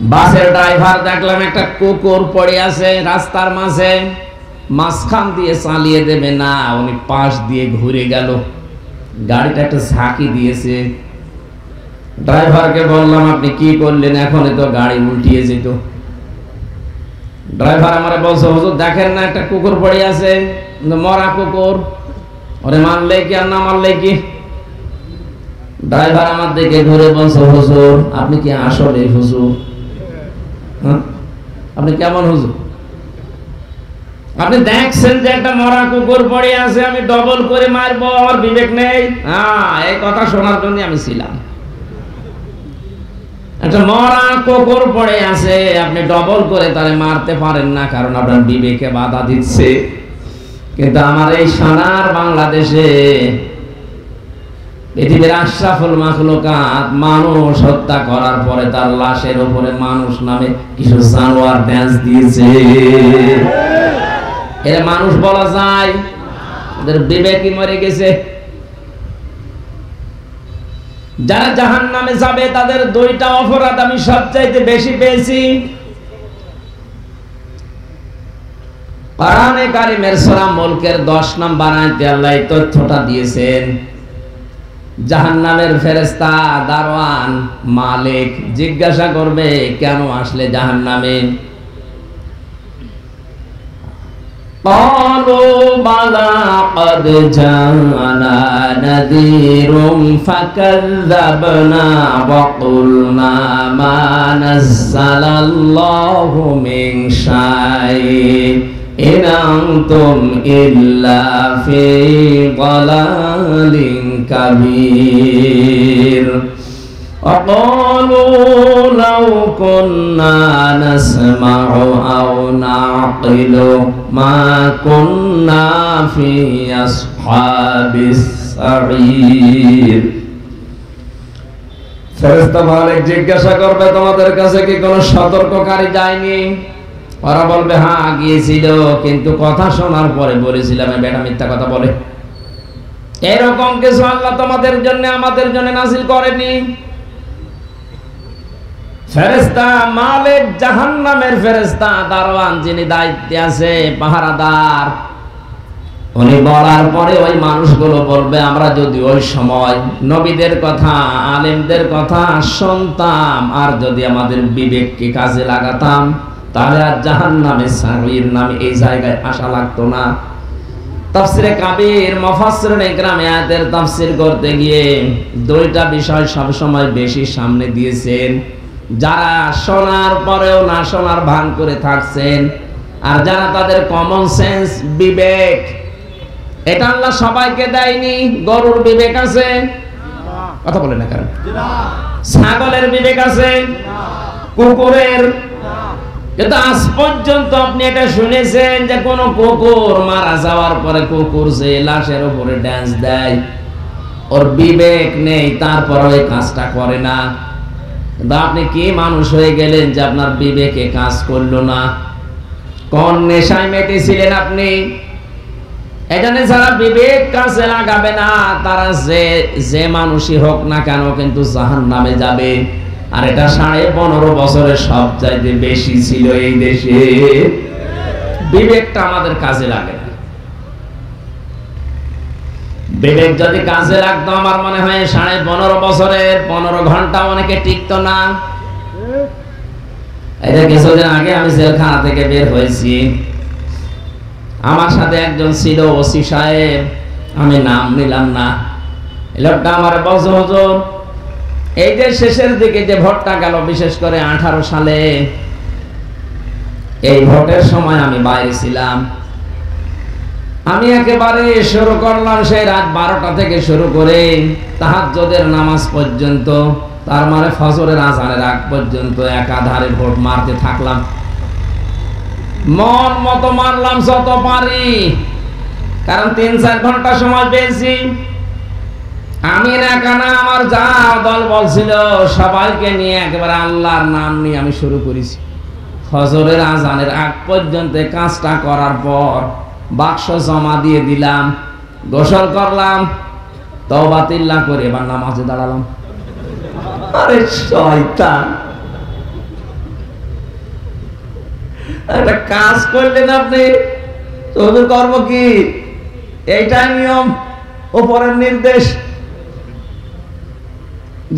বাসের ড্রাইভার দেখলাম একটা কুকুর পড়ে আছে রাস্তার মাঝে, মাঝখান দিয়ে চালিয়ে দেবে না, উনি পাশ দিয়ে ঘুরে গেল, গাড়িটা একটা ঝাঁকি দিয়েছে। ড্রাইভারকে বললাম আপনি কি করলেন, এখন তো গাড়ি উল্টিয়ে যেত। ড্রাইভার আমারে বলছে হুজুর দেখেন না একটা কুকুর পড়ে আছে, মরা কুকুর, ওরে মারলে কি আর না মারলে কি। ড্রাইভার আমার দিকে ঘুরে বলছে হুজুর আপনি কি আসলে হুজুর? আপনি কেমন হুজুর? আপনি দেখছেন যে একটা মরা কুকুর পড়ে আছে, আমি ডবল করে মারবো, আমার বিবেক নেই? এই কথা শোনার জন্য আমি ছিলাম। একটা মরা কুকুর পড়ে আছে, আপনি ডবল করে তারে মারতে পারেন না, কারণ আপনার বিবেকে বাধা দিচ্ছে। কিন্তু আমার এই সোনার বাংলাদেশে পৃথিবীর আশরাফুল মাখলুকাত মানুষ হত্যা করার পরে তার লাশের উপরে মানুষ নামে কিছু জানোয়ার ড্যান্স দিয়েছে। এরা মানুষ বলা যায়? ওদের বিবেকই মরে গেছে। যারা জাহান্নামে যাবে তাদের দুইটা অপরাধ আমি সবচাইতে বেশি পেয়েছি। কোরআনে কারিমের সূরা মুলকের 10 নম্বর আয়াতে আল্লাহ এই তথ্যটা দিয়েছেন। জাহান্নামের ফেরেশতা দারওয়ান মালিক জিজ্ঞাসা করবে কেন আসলে জাহান্নামে? قالوا بلى قد جاءنا نذير فكذبنا وقلنا ما نزل الله من شيء إن أنتم إلا في ضلال كبير وقالوا لو كنا نسمع أو نعقل ما كنا في أصحاب السعير। ফেরেশতা মালিক জিজ্ঞাসা করবে তোমাদের কাছে কি কোনো সতর্ককারী যায়নি? ওরা বলবে হ্যাঁ গিয়েছিল, কিন্তু কথা শোনার পরে বলেছিলাম বেটা মিথ্যা কথা বলে। এরকম কিছু আল্লাহ তোমাদের জন্য আমাদের জন্য নাযিল করেনি। ফেরেশতা মালিক জাহান্নামের ফেরেশতা দারওয়ান যিনি দায়িত্বে আছে পাহারাদার, উনি বলার পরে ওই মানুষগুলো বলবে আমরা যদি ওই সময় নবীদের কথা আলেমদের কথা শুনতাম আর যদি আমাদের বিবেককে কাজে লাগাতাম তাহলে আর জাহান্নামে সাঈর নামে এই জায়গায় আসা লাগতো না। তাফসিরে কাবীর মুফাসসিরুন ইকরাম আয়াতের তাফসীর করতে গিয়ে দুইটা বিষয় সব সময় বেশি সামনে দিয়েছেন। যারা শোনার পরেও না শোনার ভান করে থাকছেন, আর যারা তাদের কমন সেন্স বিবেক, এটা আল্লাহ সবাইকে দেয়নি। গরুর বিবেক আছে? কথা বলে না কেন? ছাগলের বিবেক আছে? কুকুরের? কিন্তু আজ পর্যন্ত আপনি এটা শুনেছেন যে কোন কুকুর মারা যাওয়ার পরে কুকুর যে লাশের উপরে ড্যান্স দেয়, ওর বিবেক নেই তারপরে ওই কাজটা করে না? আপনি কি মানুষ হয়ে গেলেন যে আপনার বিবেকে কাজ করলো না? কোন নেশায় মেতেছিলেন আপনি? এখানে যারা বিবেক কাজে লাগাবে না তারা যে মানুষই হোক না কেন কিন্তু জাহান্নামে যাবে। আর এটা 15.5 বছরের সবচাইতে বেশি ছিল এই দেশে। বিবেকটা আমাদের কাজে লাগে না। বিবেক যদি কাজে লাগতো আমার মনে হয় 15.5 বছরের 15 ঘন্টা অনেকে টিকতো না। এটা কিছুদিন আগে আমি জেলখানা থেকে বের হয়েছি, আমার সাথে একজন ছিল ওসি সাহেব, আমি নাম নিলাম না। লোকটা আমার বলছে হুজুর এই যে শেষের দিকে যে ভোটটা গেল বিশেষ করে 18 সালে, এই ভোটের সময় আমি বাইরে ছিলাম। আমি একেবারে শুরু করলাম সেই রাত 12টা থেকে শুরু করে তাহাজ্জুদের নামাজ পর্যন্ত, তার মানে ফজরের আযানের আগ পর্যন্ত একাধারে ভোট মারতে থাকলাম। মন মতো মারলাম যত পারি, কারণ 3-4 ঘন্টা সময় পেয়েছি। আমি না কেন আমার যা দল বলছিল সবাইকে নিয়ে একেবারে আল্লাহর নাম নিয়ে আমি শুরু করেছি। ফজরের আযানের আগ পর্যন্ত কাজটা করার পর বাক্স জমা দিয়ে দিলাম, গোসল করলাম, তওবা তিল্লা করে এবার নামাজে দাঁড়ালাম। আরে শয়তান, একটা কাজ করলেন আপনি, তোদের কর্ম কি? এইটাই নিয়ম, উপরের নির্দেশ।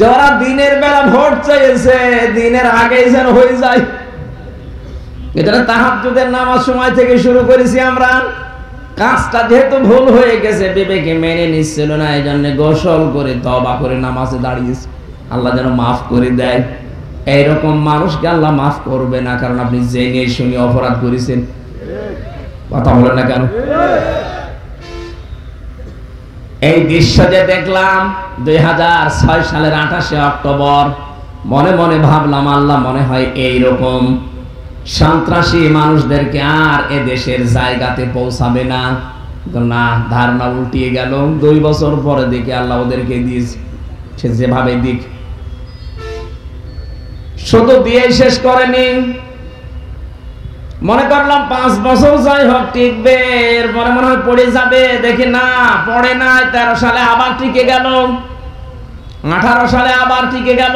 যারা দিনের বেলা ভোট চাইছে, দিনের আগেই যেন হয়ে যায়। এটা তাহাজ্জুদের নামাজ সময় থেকে শুরু করেছি আমরা। কাজটা যেহেতু ভুল হয়ে গেছে, বিবেকে মেনে নিচ্ছিল না, এই জন্য গোসল করে তওবা করে নামাজে দাঁড়িয়েছে, আল্লাহ যেন মাফ করে দেয়। এইরকম মানুষকে আল্লাহ মাফ করবে না, কারণ আপনি জেনে শুনে অপরাধ করেছেন। কথা বলেন না কেন? এই দৃশ্য যে দেখলাম 2006 সালের 28শে অক্টোবর, মনে মনে ভাবলাম আল্লাহ মনে হয় এইরকম সন্ত্রাসী মানুষদেরকে আর এ দেশের জায়গাতে পৌঁছাবে না। না, ধারণা উল্টিয়ে গেল। 2 বছর পরে দেখে আল্লাহ ওদেরকে দিয়েছে, সে যেভাবে দিক। শুধু দিয়ে শেষ করেনি, মনে করলাম 5 বছর যাই হোক টিকবে, এরপরে মনে হয় পড়ে যাবে। দেখি না, পড়ে নাই। 13 সালে আবার টিকে গেল, 18 সালে আবার টিকে গেল,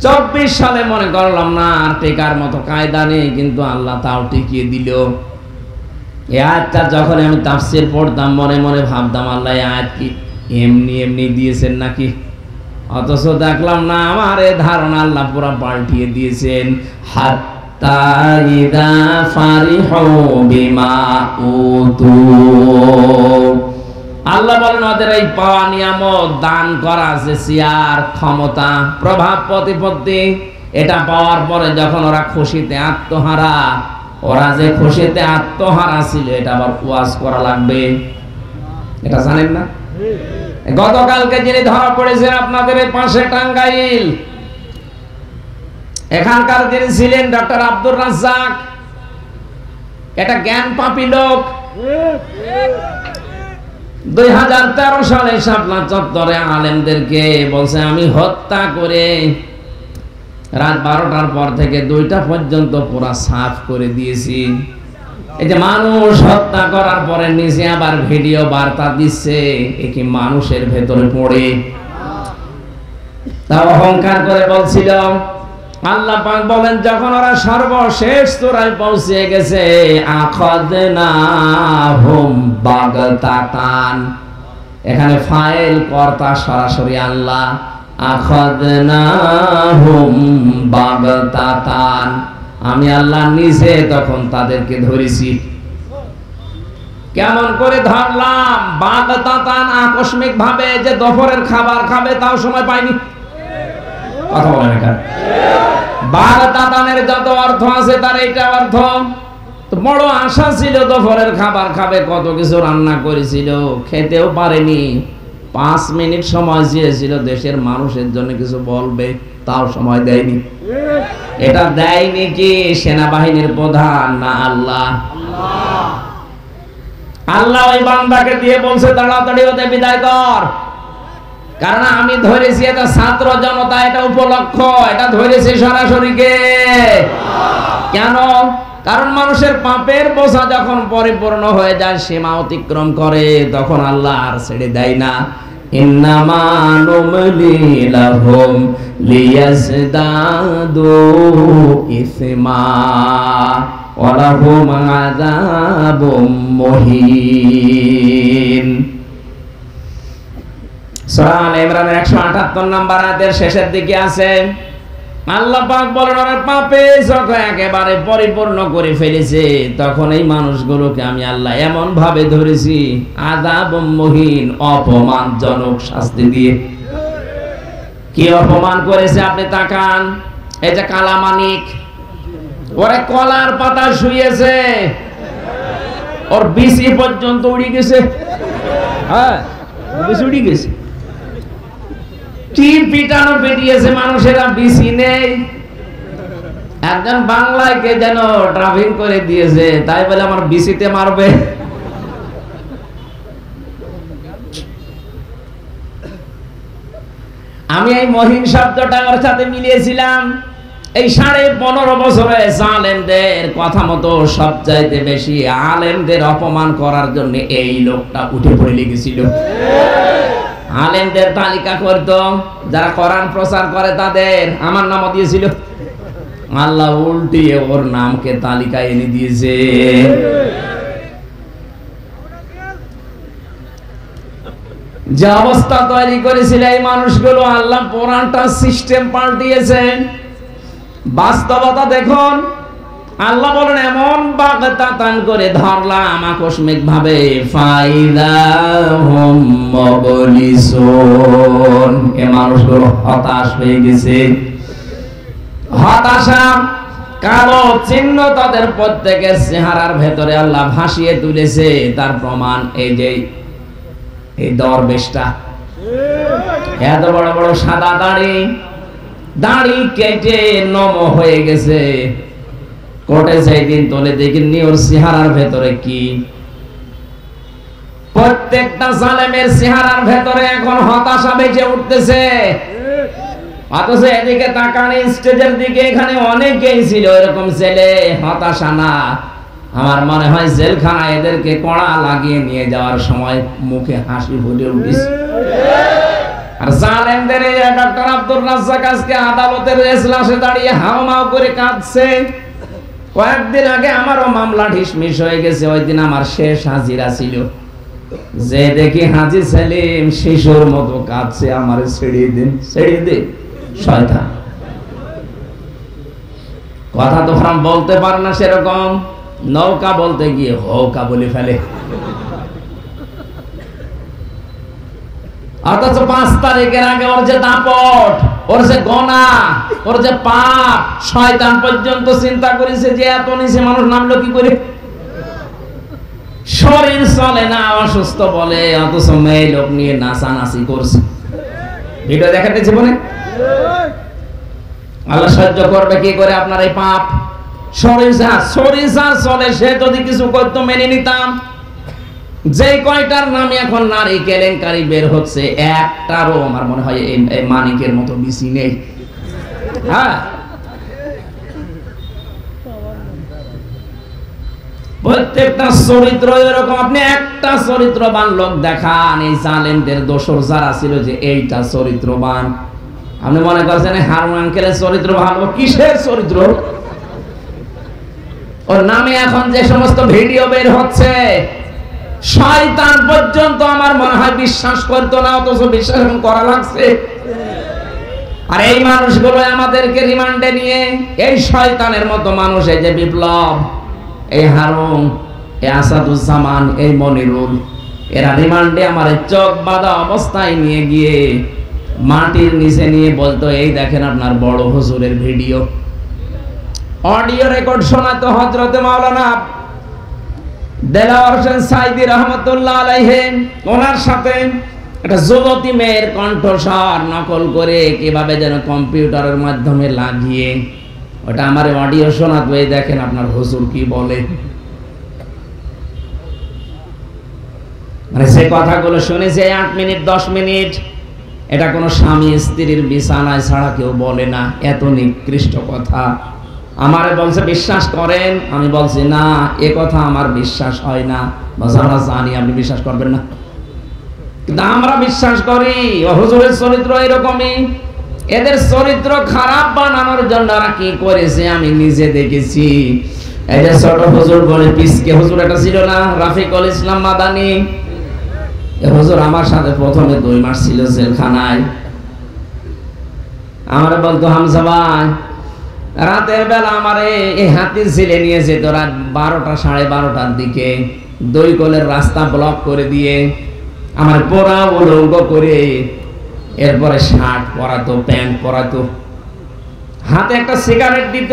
24 সালে মনে করলাম না আর টেকার মতো কায়দা নেই, কিন্তু আল্লাহ তাও টিকিয়ে দিল। এই আয়াতটা যখন আমি তাফসীর পড়তাম, মনে মনে ভাবতাম আল্লাহ এই আয়াত কি এমনি এমনি দিয়েছেন নাকি? অথচ দেখলাম না, আমার এই ধারণা আল্লাহ পুরো পাল্টিয়ে দিয়েছেন। হাত্তা ইযা ফারিহু বিমা উতু, আল্লাহ বলেন ওদের এই পাওয়া নিয়ামত, দান করা, যে চেয়ার, ক্ষমতা, প্রভাব, প্রতিপত্তি, এটা পাওয়ার পরে যখন ওরা খুশিতে আত্মহারা, ওরা যে খুশিতে আত্মহারা ছিল, এটা আবার ওয়াজ করা লাগবে। এটা জানেন না? গতকালকে যিনি ধরা পড়েছেন আপনাদের পাশে টাঙ্গাইল, এখানকার যিনি ছিলেন ডক্টর আব্দুর রাজ্জাক, এটা জ্ঞান পাপী লোক। 2013 সালে শাপলা চত্বরে আলেমদেরকে বলছে আমি হত্যা করে রাত 12টার পর থেকে 2টা পর্যন্ত পুরা সাফ করে দিয়েছি। এই যে মানুষ হত্যা করার পরে নিজে আবার ভিডিও বার্তা দিচ্ছে, এ কি মানুষের ভেতরে পড়ে? তা অহংকার করে বলছিল। আল্লাহ পাক বলেন যখন ওরা সর্বশেষ চূড়ায় পৌঁছে গেছে, আখাযনাহুম বাগতাতান, এখানে ফাইল কর্তা সরাসরি আল্লাহ। আখাযনাহুম বাগতাতান, আমি আল্লাহ নিজে তখন তাদেরকে ধরেছি। কেমন করে ধরলাম? বাগতাতান, আকস্মিক ভাবে, যে দুপুরের খাবার খাবে তাও সময় পায়নি। কথা বলেন এখানে। বাগতাতানের যত অর্থ আছে তার এইটা অর্থ। তো বড় আশা ছিল দুপুরের খাবার খাবে, কত কিছু রান্না করেছিল, খেতেও পারেনি। 5 মিনিট সময় চেয়েছিল দেশের মানুষের জন্য কিছু বলবে, তাও সময় দেয়নি। এটা দেয়নি কি সেনাবাহিনীর প্রধান না আল্লাহ? আল্লাহ ওই বান্দাকে দিয়ে বলছে তাড়াতাড়ি ওদের বিদায় কর, কারণ আমি ধরেছি এটা ছাত্র জনতা, এটা উপলক্ষ, এটা ধরেছি সরাসরি কে? কেন? কারণ মানুষের পাপের বোঝা যখন পরিপূর্ণ হয়ে যায়, সীমা অতিক্রম করে, তখন আল্লাহ আর ছেড়ে দেয় না। ইন্নামা নুমলি লাহুম লিয়াজদাদু ইসমা ওয়া লাহুম আযাবুম মুহিন। সূরা আলে ইমরানের 178 নম্বর আয়াতের শেষের দিকে আছে, আল্লাহ পাক বলেন ওরা পাপে যখন একেবারে পরিপূর্ণ করে ফেলেছে, তখন এই মানুষগুলোকে আমি আল্লাহ এমন ভাবে ধরেছি, আযাবুম মুহিন, অপমানজনক শাস্তি দিয়ে। কি অপমান করেছে আপনি তাকান। এই যে কালামানিক, ওরে কলার পাতা শুয়েছে, ওর বিসি পর্যন্ত উড়ে গেছে। হ্যাঁ, বিসি উড়ে গেছে। কি পিটানো পেটিয়েছে মানুষেরা, বিসি নেই। একজন বাংলায় কে যেন ড্রাইভিং করে দিয়েছে, তাই বলে আমার বিসিতে মারবে। আমি এই মহিন শব্দটা ওর সাথে মিলিয়েছিলাম। এই 15.5 বছরে জালেমদের কথা মতো সবচাইতে বেশি আলেমদের অপমান করার জন্য এই লোকটা উঠে পড়ে লেগেছিল। আলেমদের তালিকা করত, যারা কোরআন প্রচার করে তাদের আমার নামও দিয়েছিল। আল্লাহ উল্টিয়ে ওর নামকে তালিকায় এনে দিয়েছে। যে অবস্থা তৈরি করেছিল এই মানুষগুলো, আল্লাহ পুরানটা সিস্টেম পাল্টিয়েছে। বাস্তবতা দেখুন, আল্লাহ বলেন এমন বাগতাতান করে ধরলাম আকস্মিক ভাবে, ফাইদাহুম মুবলিসুন, এ মানুষগুলো হতাশ হয়ে গেছে। হতাশা কালো চিহ্ন তাদের প্রত্যেকের চেহারার ভেতরে আল্লাহ ভাসিয়ে তুলেছে। তার প্রমাণ এই যে এই দরবেশটা, এত বড় বড় সাদা দাড়ি কেটে নম হয়ে গেছে। কোর্টে সেই দিন তোলে দেখিনি ওর চেহারার ভেতরে কি। প্রত্যেকটা জালেমের চেহারার ভেতরে এখন হতাশা বেজে উঠতেছে। অথচ এদিকে তাকান স্টেজের দিকে, এখানে অনেকেই ছিল এরকম ছেলে, হতাশা না। আমার মনে হয় জেলখানা এদেরকে কড়া লাগিয়ে নিয়ে যাওয়ার সময় মুখে হাসি ফুটে উঠেছে। আর জালেমদের ডক্টর আব্দুর রাজ্জাক আজকে আদালতের এজলাসে দাঁড়িয়ে হাওমাও করে কাঁদছে। কয়েকদিন আগে আমারও মামলা ঢিসমিস হয়ে গেছে, ওই দিন আমার শেষ হাজিরা ছিল। যে দেখি হাজি সেলিম শিশুর মতো কাঁদছে, আমার ছেড়ে দিন শয়তান। কথা তো হারাম বলতে পারে না, সেরকম নৌকা বলতে গিয়ে হৌকা বলে ফেলে। অথচ 5 তারিখের আগে ওর যে দাপট, ওর যে গোনা, ওর যে পাপ, শয়তান পর্যন্ত চিন্তা করেছে যে এত নিচে মানুষ নামলো কি করে। শরীর চলে না, অসুস্থ বলে, অথচ মেয়ে লোক নিয়ে নাচানাচি করছে। ভিডিও দেখাতে জীবনে আল্লাহ সহ্য করবে কি করে আপনার এই পাপ? শরীর যা চলে, সে যদি কিছু করতো মেনে নিতাম। যে কয়টার নামে এখন নারী কেলেঙ্কারি বের হচ্ছে, একটারও আমার মনে হয় এই মানিকের মতো বেশি নেই। হ্যাঁ, প্রত্যেকটা চরিত্র এরকম। আপনি একটা চরিত্রবান লোক দেখান এই জালেমদের দোসর যারা ছিল যে এইটা চরিত্রবান। আপনি মনে করছেন হারুন আঙ্কেলের চরিত্র ভালো? কিসের চরিত্র? ওর নামে এখন যে সমস্ত ভিডিও বের হচ্ছে, শয়তান পর্যন্ত আমার মনে হয় বিশ্বাস করতো না, অথচ বিশ্বাস করা লাগছে। আর এই মানুষগুলো আমাদেরকে রিমান্ডে নিয়ে, এই শয়তানের মতো মানুষ, এই যে বিপ্লব, এই হারুন, এই আসাদুজ্জামান, এই মনিরুল, এরা রিমান্ডে আমার চোখ বাঁধা অবস্থায় নিয়ে গিয়ে মাটির নিচে নিয়ে বলতো, এই দেখেন আপনার বড় হুজুরের ভিডিও। অডিও রেকর্ড শোনাতো হযরতে মাওলানা দেলাওয়ার হোসেন সাইদি রহমতুল্লাহ আলাইহি, ওনার সাথে একটা যুবতী মেয়ের কণ্ঠস্বর নকল করে কিভাবে যেন কম্পিউটারের মাধ্যমে লাগিয়ে ওটা আমার অডিও শোনাতো। এই দেখেন আপনার হুজুর কি বলে। মানে যে কথাগুলো শুনেছে 8 মিনিট 10 মিনিট, এটা কোনো স্বামী স্ত্রীর বিছানায় ছাড়া কেউ বলে না। এত নিকৃষ্ট কথা আমারে বলছে বিশ্বাস করেন, আমি বলছি না, এ কথা আমার বিশ্বাস হয় না। আমরা জানি আপনি বিশ্বাস করবেন না, কিন্তু আমরা বিশ্বাস করি। হুজুরের চরিত্র এরকমই। এদের চরিত্র খারাপ বানানোর জন্য ওরা কি করেছে আমি নিজে দেখেছি। এই যে ছোট হুজুর বলে পিসকে হুজুর একটা ছিল না, রাফিকুল ইসলাম মাদানী, এই হুজুর আমার সাথে প্রথমে 2 মাস ছিল জেলখানায়। আমারে বলতো, হামজা ভাই, রাতের বেলা আমারে এই হাতির ঝিলে নিয়ে যেত রাত 12টা 12:30টার দিকে, 2 কোলের রাস্তা ব্লক করে দিয়ে আমার পোড়া উলঙ্গ করে, এরপরে শার্ট পরাতো, প্যান্ট পরাতো, হাতে একটা সিগারেট দিত,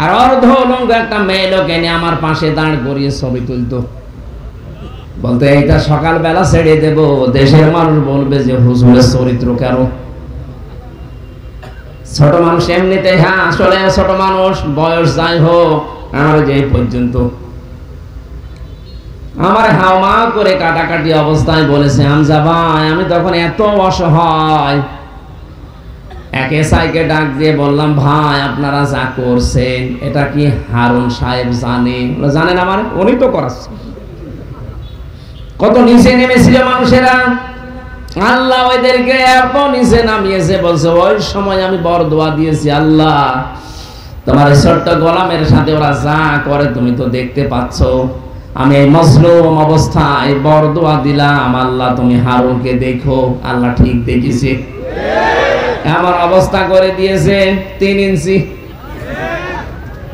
আর অর্ধ উলঙ্গ একটা মেয়ে লোক এনে আমার পাশে দাঁড় করিয়ে ছবি তুলতো। বলতে এইটা সকালবেলা ছেড়ে দেব, দেশের মানুষ বলবে যে হুজুরের চরিত্র কেন। ছোট মানুষ এমনিতে, হ্যাঁ আসলে ছোট মানুষ, বয়স যাই হোক, আমার যে পর্যন্ত আমার হাওমা করে কাটাকাটি অবস্থায় বলেছে, হামজা ভাই, আমি তখন এত অসহায়, এক এসআইকে ডাক দিয়ে বললাম, ভাই আপনারা যা করছেন এটা কি হারুন সাহেব জানেন? জানেন আমার, উনি তো করাচ্ছে। কত নিচে নেমেছিল মানুষেরা, আল্লাহ ওদেরকে এত নিচে নামিয়েছে। বলছে ওই সময় আমি বড় দোয়া দিয়েছি, আল্লাহ তোমার ছোট্ট গোলামের সাথে ওরা যা করে তুমি তো দেখতে পাচ্ছ। আমি এই মজলুম অবস্থায় বরদোয়া দিলাম, আল্লাহ তুমি হারুনকে দেখো। আল্লাহ ঠিক দেখেছে, এমন অবস্থা করে দিয়েছে 3 ইঞ্চি।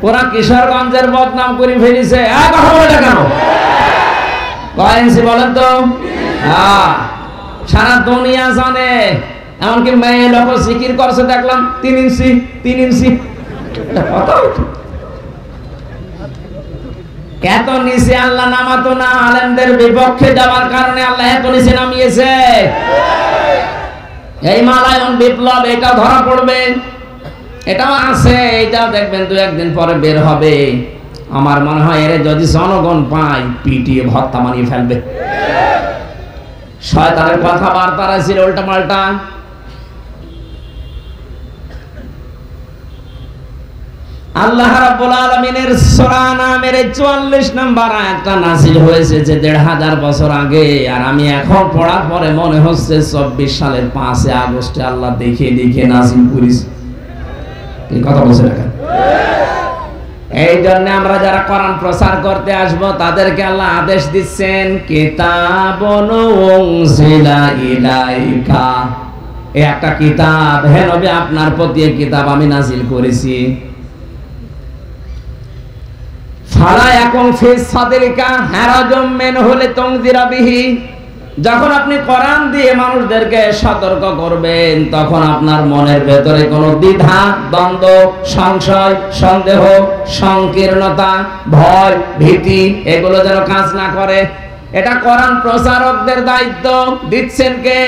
পুরা কিশোরগঞ্জের বদনাম করে ফেলেছে। কথা বলে না কেন? কয় ইঞ্চি বলেন তো? সারা দুনিয়া জানে, এমনকি মেয়ে লোক জিকির করছে দেখলাম 3 ইঞ্চি 3 ইঞ্চি। এত নিচে আল্লাহ নামাতো না, আলেমদের বিপক্ষে যাওয়ার কারণে আল্লাহ এত নিচে নামিয়েছে। এই মালায়ন বিপ্লব এটা ধরা পড়বে, এটাও আছে, এটাও দেখবেন 2-1 দিন পরে বের হবে। আমার মনে হয় এর যদি জনগণ পায় পিটিয়ে ভর্তা বানিয়ে ফেলবে। শয়তানের কথাবার্তা ছিল উল্টা পাল্টা। আল্লাহ রাব্বুল আলামিনের সূরা নামের 44 নম্বর আয়াতটা নাযিল হয়েছে যে 1500 বছর আগে, আর আমি এখন পড়ার পরে মনে হচ্ছে 24 সালের 5 আগস্টে আল্লাহ দেখে দেখে নাযিল করেছে। এই কথা বলছেন এখন? এই জন্য আমরা যারা কোরআন প্রচার করতে আসব তাদেরকে আল্লাহ আদেশ দিচ্ছেন, কিতাবুন উনজিলা ইলাইকা, এই একটা কিতাব, হে নবী আপনার প্রতি এই কিতাব আমি নাযিল করেছি। ফালা ইয়াকুন ফি সাদরিকা হারাজুম মিনহু লিতুনযিরা বিহি, যখন আপনি কোরআন দিয়ে মানুষদেরকে সতর্ক করবেন তখন আপনার মনের ভেতরে কোনো দ্বিধা, দ্বন্দ্ব, সংশয়, সন্দেহ, সংকীর্ণতা, ভয়, ভীতি এগুলো যেন কাজ না করে। এটা কোরআন প্রচারকদের দায়িত্ব। দিচ্ছেন কে?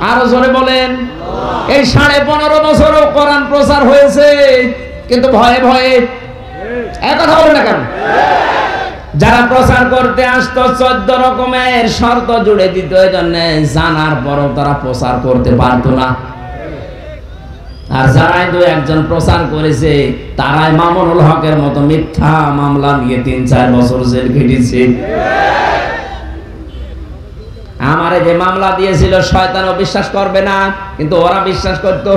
আরো জোরে বলেন। এই 15.5 বছরও কোরআন প্রচার হয়েছে, কিন্তু ভয়ে ভয়ে। কথা বলেন না কেন? যারা প্রচার করতে আসতো 14 রকমের শর্ত জুড়ে দিত, এই জন্য জানার পরও তারা প্রচার করতে পারতো না। আর যারাই 2-1 জন প্রচার করেছে তারাই মামুনুল হকের মতো মিথ্যা মামলা নিয়ে 3-4 বছর জেল খেটেছে। আমারে যে মামলা দিয়েছিল শয়তানও বিশ্বাস করবে না, কিন্তু ওরা বিশ্বাস করতো।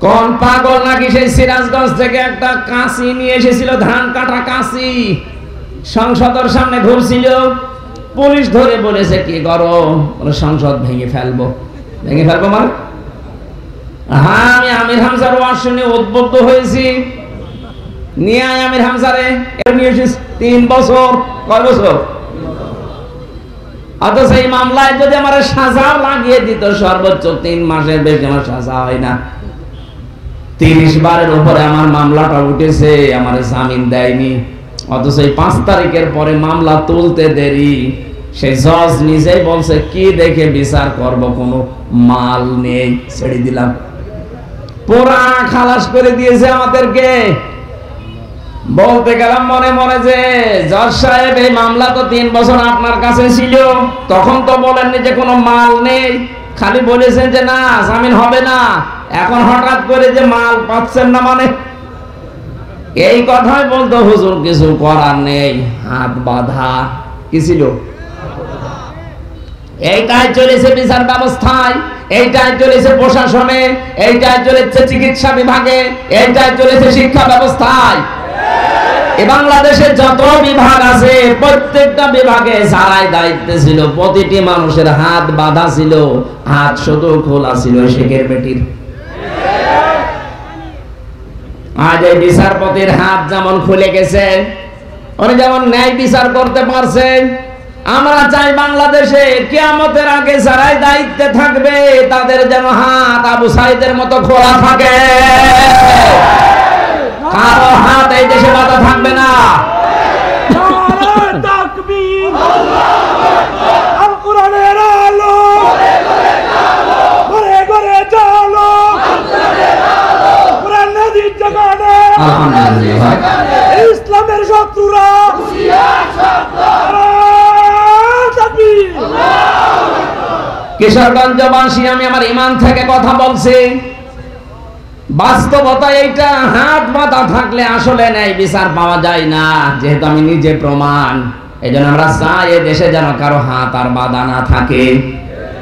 কোন পাগল নাকি সেই সিরাজগঞ্জ থেকে একটা কাঁচি নিয়ে এসেছিল, ধান কাটা কাঁচি, সংসদের সামনে ঘুরছিল। পুলিশ ধরে বলেছে কি করো? বলে সংসদ ভেঙে ফেলবো। ভেঙে ফেলবো মানে? হ্যাঁ, আমি আমির হামজার ওয়াজ শুনে উদ্বুদ্ধ হয়েছি। নিয়ে আয় আমির হামজারে, এর নিয়ে এসেছি 3 বছর। কয় বছর? অথচ এই মামলায় যদি আমার সাজাও লাগিয়ে দিত সর্বোচ্চ 3 মাসের বেশি আমার সাজা হয় না। 30 বারের উপরে আমার মামলাটা উঠেছে, আমার জামিন দেয়নি। অথচ এই 5 তারিখের পরে মামলা তুলতে দেরি। সেই জজ নিজেই বলছে কি দেখে বিচার করব, কোনো মাল নেই, ছেড়ে দিলাম। পুরা খালাস করে দিয়েছে আমাদেরকে। বলতে গেলাম মনে মনে যে জজ সাহেব এই মামলা তো 3 বছর আপনার কাছে ছিল, তখন তো বলেননি যে কোনো মাল নেই, খালি বলেছেন যে না জামিন হবে না। এখন হঠাৎ করে যে মাল পাচ্ছেন না মানে? এই কথাই বলতো হুজুর কিছু করার নেই, হাত বাঁধা। কি ছিল? এইটাই চলেছে বিচার ব্যবস্থায়, এইটাই চলেছে প্রশাসনে, এইটাই চলেছে চিকিৎসা বিভাগে, এইটাই চলেছে শিক্ষা ব্যবস্থায়। বাংলাদেশে যত বিভাগ আছে প্রত্যেকটা বিভাগে যারাই দায়িত্বে ছিল প্রতিটি মানুষের হাত বাঁধা ছিল, হাত শুধু খোলা ছিল শেখের বেটির। আজ এই বিচারপতির হাত যেমন খুলে গেছে, উনি যেমন ন্যায় বিচার করতে পারছেন। আমরা চাই বাংলাদেশে কিয়ামতের আগে যারাই দায়িত্বে থাকবে তাদের যেন হাত আবু সাইদের মতো খোলা থাকে। কারো হাত এই দেশে বাধা থাকবে না। ইসলামের শত্রুরা কিশোরগঞ্জবাসী, আমি আমার ইমান থেকে কথা বলছি। বাস্তবতা এইটা, হাত বাঁধা থাকলে আসলে ন্যায় বিচার পাওয়া যায় না, যেহেতু আমি নিজে প্রমাণ। এই জন্য আমরা চাই এ দেশে যেন কারো হাত আর বাঁধা না থাকে।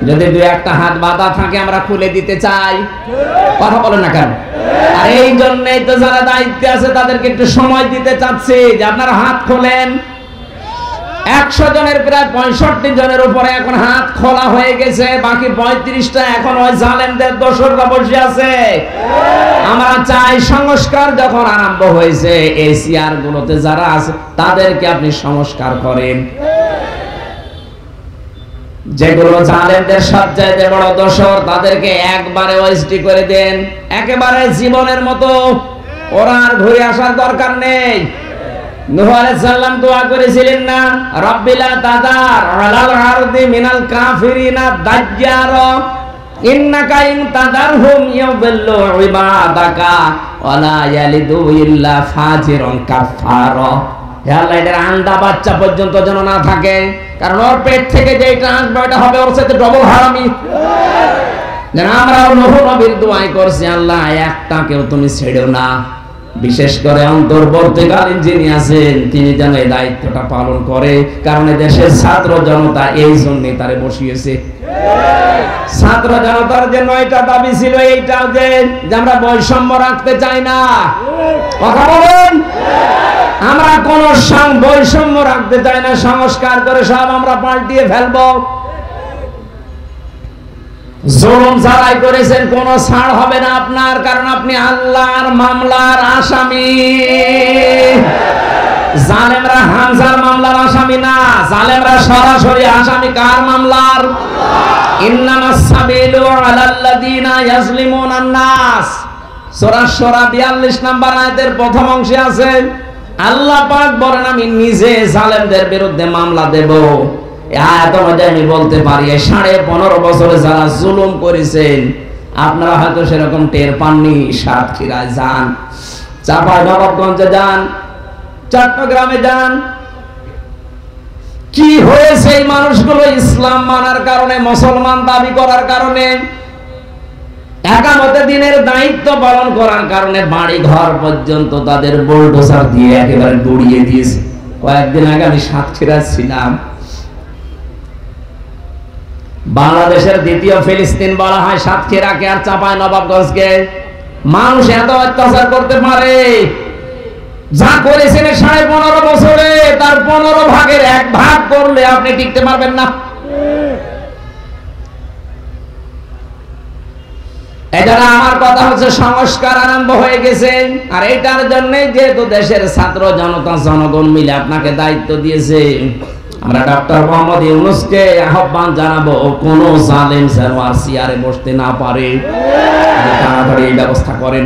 যদি দুই একটা হাত বাঁধা থাকে আমরা খুলে দিতে চাই, কথা বলেন না কেন? আর এই জন্যই তো যারা দায়িত্বে আছে তাদেরকে একটু সময় দিতে চাচ্ছি যে আপনারা হাত খোলেন। 100 জনের প্রায় 65 জনের উপরে এখন হাত খোলা হয়ে গেছে, বাকি 35টা এখন ওই জালেমদের দোসররা বসে আছে। আমরা চাই সংস্কার যখন আরম্ভ হয়েছে এই চেয়ার গুলোতে যারা আছে তাদেরকে আপনি সংস্কার করেন। যেগুলো জালেমদের সবচেয়ে বড় দোসর তাদেরকে একবারে ওএসডি করে দেন, একেবারে জীবনের মতো। ওরা আর ঘুরে আসার দরকার নেই। নূহ আলাইহিস সালাম দোয়া করেছিলেন না, রাব্বিলা তাদার আলাল আরদি মিনাল কাফিরিনা দাজ্জার ইন্নাকা ইন তাদারহুম ইউদিল্লু ইবাদাকা ওয়ালা ইয়ালিদু ইল্লা ফাজিরুন কাফার। হে আল্লাহ, এর আন্ডা বাচ্চা পর্যন্ত যেন না থাকে, কারণ ওর পেট থেকে যেটা আসবে ওটা হবে ওর সাথে ডবল হারামি। আমরাও নূহ নবীর দোয়াই করছি, আল্লাহ একটাকেও তুমি ছেড়ো না। বিশেষ করে অন্তর্বর্তীকালীন যিনি আছেন তিনি যেন এই দায়িত্বটা পালন করে, কারণ দেশের ছাত্র জনতা এই জন্যই তারে বসিয়েছে। ছাত্র জনতার যে 9টা দাবি ছিল, এইটাও যে আমরা বৈষম্য রাখতে চাই না, কথা বলেন। আমরা কোন বৈষম্য রাখতে চাই না, সংস্কার করে সব আমরা পাল্টিয়ে ফেলবো। জুলুম যারাই করেছেন কোন ছাড় হবে না আপনার, কারণ আপনি আল্লাহর মামলার আসামি। জালেমরা হামজার মামলার আসামি না, জালেমরা সরাসরি আসামি কার মামলার? ইন্নামাস সাবিলু আলাল্লাযিনা ইয়াজলিমুনান নাস। সূরা শুরা 42 নম্বর আয়াতের প্রথম অংশে আছে, আল্লাহ পাক বলেন আমি নিজে জালেমদের বিরুদ্ধে মামলা দেব। আমি বলতে পারি 15.5 বছরে যারা জুলুম করেছেন আপনারা হয়তো সেরকম টের পাননি। সাতক্ষীরায় যান, চাঁপাইনবাবগঞ্জে যান, চট্টগ্রামে যান, কি হয়েছে এই মানুষগুলো ইসলাম মানার কারণে, মুসলমান দাবি করার কারণে, একামতে দিনের দায়িত্ব পালন করার কারণে বাড়ি ঘর পর্যন্ত তাদের বুলডোজার দিয়ে একেবারে গুড়িয়ে দিয়েছে। কয়েকদিন আগে আমি সাতক্ষীরা ছিলাম। বাংলাদেশের দ্বিতীয় ফিলিস্তিন বলা হয় সাতক্ষীরাকে আর চাঁপাইনবাবগঞ্জকে। মানুষ এত অত্যাচার করতে পারে, যা করেছেন 15.5 বছরে তার 15 ভাগের 1 ভাগ করলে আপনি টিকতে পারবেন না। এজন্য আমার কথা হচ্ছে সংস্কার আরম্ভ হয়ে গেছে, আর এটার জন্যই যেহেতু দেশের ছাত্র জনতা জনগণ মিলে আপনাকে দায়িত্ব দিয়েছে, আমরা ডক্টর মোহাম্মদ ইউনূসকে আহ্বান জানাবো কোন জালেম যেন আর চেয়ারে বসতে না পারে, তাড়াতাড়ি এই ব্যবস্থা করেন।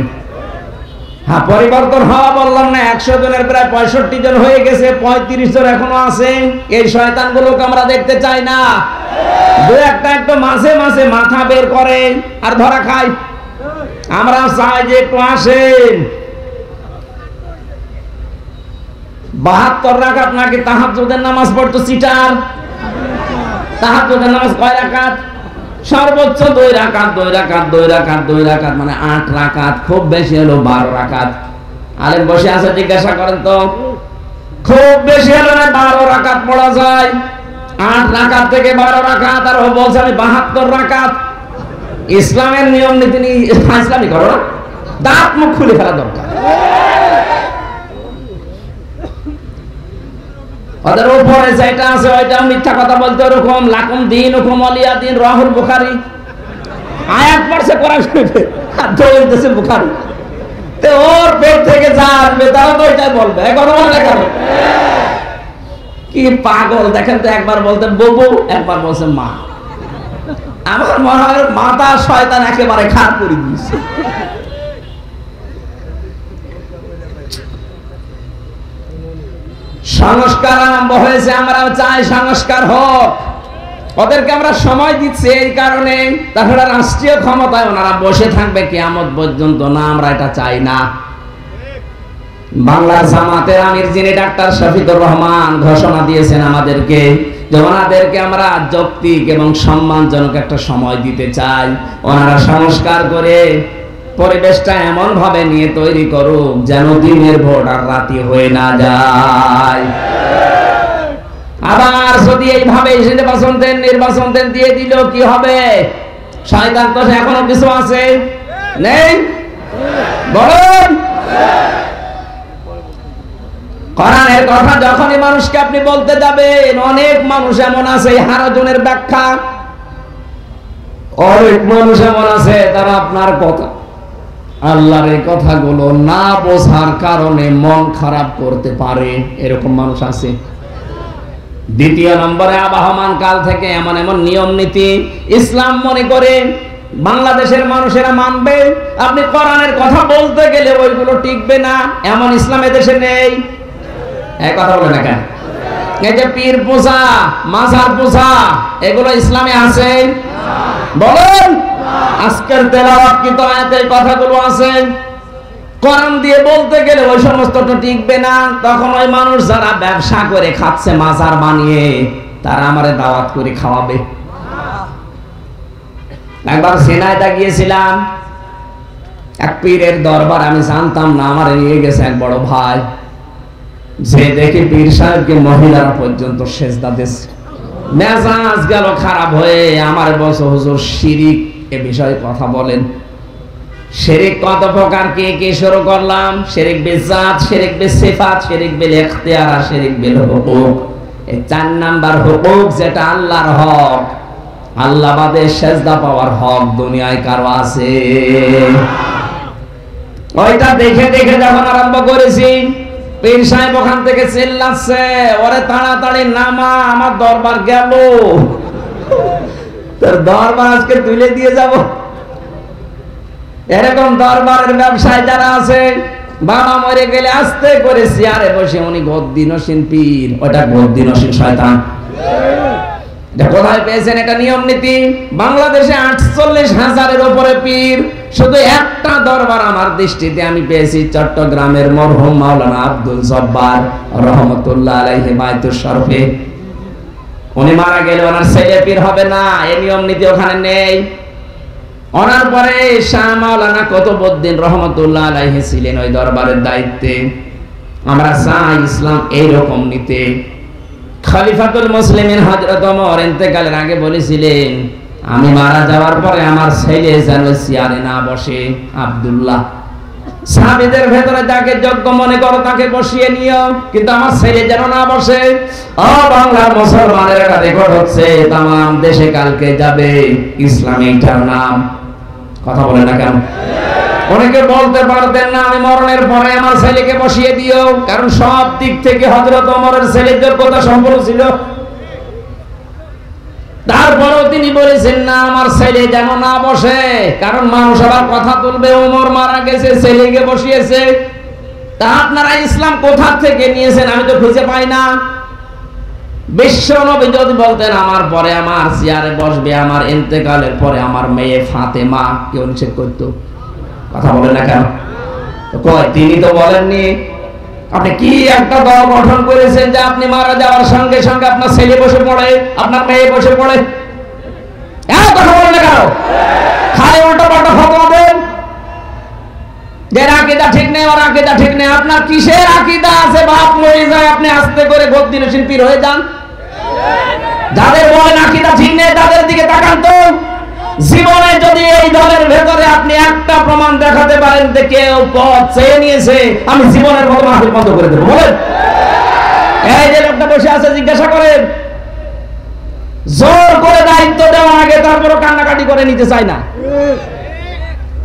হ্যাঁ, পরিবর্তন হওয়া বললাম না, 100 জনের প্রায় 65 জন হয়ে গেছে, 35 জন এখনো আছে। এই শয়তানগুলোকে আমরা দেখতে চাই না। দু একটা একটু মাঝে মাঝে মাথা বের করে আর ধরা খায়, আমরা চাই যে একটু আসেন। 72 রাকাত নাকি তাহাজ্জুদের নামাজ পড়তো চিটার। তাহাজ্জুদের নামাজ কয় রাকাত? সর্বোচ্চ 2 রাকাত, 2 রাকাত, 2 রাকাত, 2 রাকাত, মানে 8 রাকাত, খুব বেশি হলো 12 রাকাত। আলেম বসে আছে, জিজ্ঞাসা করেন তো, খুব বেশি হলো না 12 রাকাত পড়া যায়? 8 রাকাত থেকে 12 রাকাত, আর ও বলছে আমি 72 রাকাত। ইসলামের নিয়ম নীতি ইসলামী করো না, দাঁত মুখ খুলে ফেলা দরকার। ওদের উপরে যেটা আছে ওইটা মিথ্যা কথা বলতে, ওরকম লাকুম দিন হুকুম ওয়ালিয়া দিন, রাহুল বুখারী আয়াত পড়ছে কোরআন শরীফে আর দৌড়তেছে বুখারী। তো ওর পেট থেকে যা আসবে তারা তো ওইটাই বলবে। কি পাগল দেখেন তো, একবার বলতে ববু, একবার বলছে মা। আমার মনে হয় মাথা শয়তান একেবারে খারাপ করে দিয়েছে। সংস্কার আরম্ভ হয়েছে, আমরা চাই সংস্কার হোক। ওদেরকে আমরা সময় দিচ্ছি এই কারণে, তাছাড়া রাষ্ট্রীয় ক্ষমতায় ওনারা বসে থাকবে কিয়ামত পর্যন্ত না, আমরা এটা চাই না। বাংলার জামাতের আমির যিনি ডাক্তার শফিকুর রহমান ঘোষণা দিয়েছেন আমাদেরকে, যে ওনাদেরকে আমরা যৌক্তিক এবং সম্মানজনক একটা সময় দিতে চাই। ওনারা সংস্কার করে পরিবেশটা এমন ভাবে নিয়ে তৈরি করুক যেন দিনের ভোট আর রাতি হয়ে না যায়। আবার যদি এইভাবে নির্বাচন দেন দিয়ে দিল কি হবে? শয়তান তো এখনো কিছু আছে নেই? বলুন। কোরআনের কথা যখনই মানুষকে আপনি বলতে যাবেন, অনেক মানুষ এমন আছে, হারাজনের ব্যাখ্যা, অনেক মানুষ এমন আছে তারা আপনার কথা, আল্লাহর এই কথাগুলো না বোঝার কারণে মন খারাপ করতে পারে, এরকম মানুষ আছে। দ্বিতীয় নম্বরে, আবহমান কাল থেকে এমন এমন নিয়ম নীতি ইসলাম মনে করে বাংলাদেশের মানুষেরা মানবে, আপনি কোরআনের কথা বলতে গেলে ওইগুলো টিকবে না, এমন ইসলাম এদেশে নেই। এই কথা বলে না কেন? এই যে পীর পূজা, মাজার পূজা, এগুলো ইসলামে আছে? বলেন। আজকের তেলাওয়াত কি তো আয়াতে এই কথাগুলো আছে? কোরআন দিয়ে বলতে গেলে ওই সমস্তটা টিকবে না। তখন ওই মানুষ যারা ব্যবসা করে খাচ্ছে মাজার বানিয়ে, তারা আমারে দাওয়াত করে খাওয়াবে। একবার সিনাইদা গিয়েছিলাম, এক পীরের দরবার, আমি জানতাম না, আমারে নিয়ে গেছে এক বড় ভাই, যে দেখি পীর সাহেবকে মহিলারা পর্যন্ত সেজদা দিচ্ছে। মেজাজ গেল খারাপ হয়ে, আমার বলছে হুজুর শিরিক এ বিষয়ে কথা বলেন। শিরিক কত প্রকার, কে কে শুরু করলাম? শিরিক বিজাত, শিরিক বিসিফাত, শিরিক বিল ইখতিয়ার, আর শিরিক বিল হুকুক। এই 4 নাম্বার হুকুক, যেটা আল্লাহর হক, আল্লাহ বাদে সেজদা পাওয়ার হক দুনিয়ায় কারো আছে? ওইটা দেখে দেখে যখন আরম্ভ করেছি, পীর সাহেব ওখান থেকে চিল্লাচ্ছে, ওরে তাড়াতাড়ি নামা, আমার দরবার গেল, তোর দরবার আজকে তুলে দিয়ে যাব। এরকম দরবারের ব্যবসায় যারা আছে, বাবা মরে গেলে আস্তে করে চেয়ারে বসে উনি গদ্দিনসীন পীর, ওটা গদ্দিনসীন শয়তান। এটা কোথায় পেয়েছেন? এটা নিয়ম নীতি। বাংলাদেশে 48,000-এর উপরে পীর, শুধু একটা দরবার আমার দৃষ্টিতে আমি পেয়েছি, চট্টগ্রামের মরহুম মাওলানা আব্দুল জব্বার রহমতুল্লাহ আলাইহি বায়তুশ শরফে। উনি মারা গেলে ওনার ছেলে পীর হবে না, এই নিয়ম নীতি ওখানে নেই। ওনার পরে শাহ মাওলানা কুতুবউদ্দিন রহমতুল্লাহ আলাইহি ছিলেন ওই দরবারের দায়িত্বে। আমরা চাই ইসলাম এইরকম নিতে। খলিফাতুল মুসলিমিন হযরত ওমর ইন্তেকালের আগে বলেছিলেন, আমি মারা যাওয়ার পরে আমার ছেলে যেন চেয়ারে না বসে। আব্দুল্লাহ, সাহাবীদের ভেতরে যাকে যোগ্য মনে করো তাকে বসিয়ে নিও, কিন্তু আমার ছেলে যেন না বসে। ও বাংলার মুসলমানের একটা রেকর্ড হচ্ছে, তামাম দেশে কালকে যাবে ইসলামী এটার নাম। কথা বলে না কেন? অনেকে বলতে পারতেন না, আমি মরণের পরে আমার ছেলেকে বসিয়ে দিও, কারণ সব দিক থেকে হযরত ওমরের ছেলের যোগ্যতা সম্পূর্ণ ছিল। তারপরেও তিনি বলেছেন না, আমার ছেলে যেন না বসে, কারণ মানুষ আবার কথা তুলবে, ওমর মারা গেছে ছেলেকে বসিয়েছে। তা আপনারা ইসলাম কোথা থেকে নিয়েছেন আমি তো খুঁজে পাই না। বিশ্ব নবী যদি বলতেন আমার পরে আমার চেয়ারে বসবে, আমার ইন্তেকালের পরে আমার মেয়ে ফাতেমা, কেউ নিষেধ করতো? কথা বলেন না কেন? কয় তিনি তো বলেননি। আপনি কি একটা দল গঠন করেছেন যে আপনি মারা যাওয়ার সঙ্গে সঙ্গে আপনার ছেলে বসে পড়ে, আপনার মেয়ে বসে পড়ে? কথা বলেন না কেন? খালি উল্টা পাল্টা ফতোয়া দেন যে আকীদা ঠিক নেই, ওর আকীদা ঠিক নেই। আপনার কিসের আকীদা আছে? বাপ মরে যায়, আপনি আস্তে করে গদ্দিনসীন পীর হয়ে যান। যাদের বলেন আকীদা ঠিক নেই তাদের দিকে তাকান তো। জীবনে যদি এই দলের ভেতরে আপনি একটা প্রমাণ দেখাতে পারেন যে কেউ পদ চেয়ে নিয়েছে, আমি জীবনের মতো মাহফিল বন্ধ করে দেবো। বলেন, এই যে লোকটা বসে আছে জিজ্ঞাসা করেন। জোর করে দায়িত্ব দেওয়ার আগে তারপরও কান্নাকাটি করে নিতে চায় না,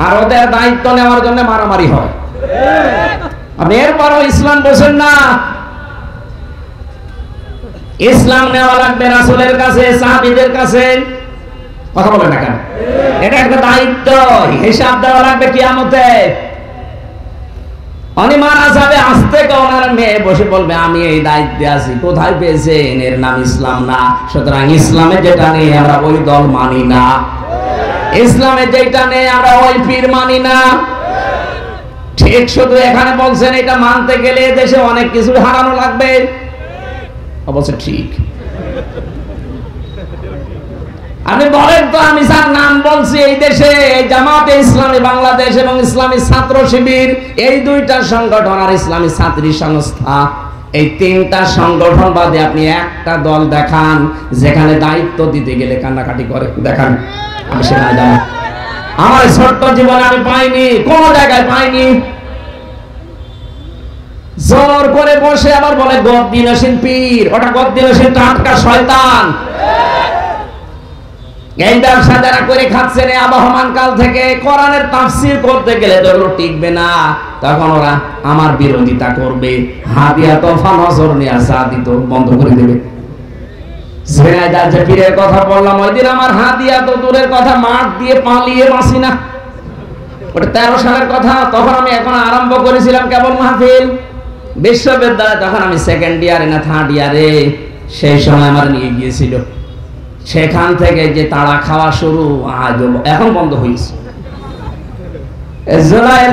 আর ওদের দায়িত্ব নেওয়ার জন্য মারামারি হয়। আপনি এরপরও ইসলাম বলছেন না। ইসলাম নেওয়া লাগবে রাসূলের কাছে, সাহাবীদের কাছে। কথা বলেন না কেন? এটা একটা দায়িত্ব, হিসাব দেওয়া লাগবে কিয়ামতে। উনি মারা যাবে, আস্তে করে ওনার মেয়ে বসে বলবে আমি এই দায়িত্বে আছি। কোথায় পেয়েছেন? এর নাম ইসলাম না। সুতরাং ইসলামে যেটা নেই আমরা ওই দল মানি না, ইসলামে যেটা নেই আমরা ওই পীর মানি না। ঠিক শুধু এখানে বলছেন এটা মানতে গেলে দেশে অনেক কিছু হারানো লাগবে। অবশ্য ঠিক। আপনি বলেন তো, আমি যার নাম বলছি এই দেশে জামাতে ইসলামী বাংলাদেশ এবং ইসলামী ছাত্র শিবির, এই দুইটা সংগঠন আর ইসলামী ছাত্রী সংস্থা, এই তিনটা সংগঠন বাদে আপনি একটা দল দেখান যেখানে দায়িত্ব দিতে গেলে কান্নাকাটি করে, দেখান। আমি সেখানে যাবো। আমার ছোট্ট জীবনে আমি পাইনি, কোন জায়গায় পাইনি। জোর করে বসে আবার বলে গদ্দিনসীন পীর, ওটা গদ্দিনসীন টাটকা শয়তান। এই ব্যবসা যারা করে খাচ্ছেন আবহমান কাল থেকে, কোরআনের তাফসীর করতে গেলে তো ওগুলো টিকবে না, তখন ওরা আমার বিরোধিতা করবে, হাদিয়া তোফা নজর নিয়ে সাদিত বন্ধ করে দেবে। ঝিনাইদহ যে পীরের কথা বললাম ওই দিন আমার হাদিয়া তো দূরের কথা, মাঠ দিয়ে পালিয়ে বাঁচি না। ওটা 13 সালের কথা, তখন আমি এখন আরম্ভ করেছিলাম কেবল মাহফিল বিশ্ববিদ্যালয়, তখন আমি সেকেন্ড ইয়ারে না থার্ড ইয়ারে, সেই সময় আমার নিয়ে গিয়েছিল। সেখান থেকে যে তাড়া খাওয়া শুরু, আজ এখন বন্ধ হয়েছে। জুলাই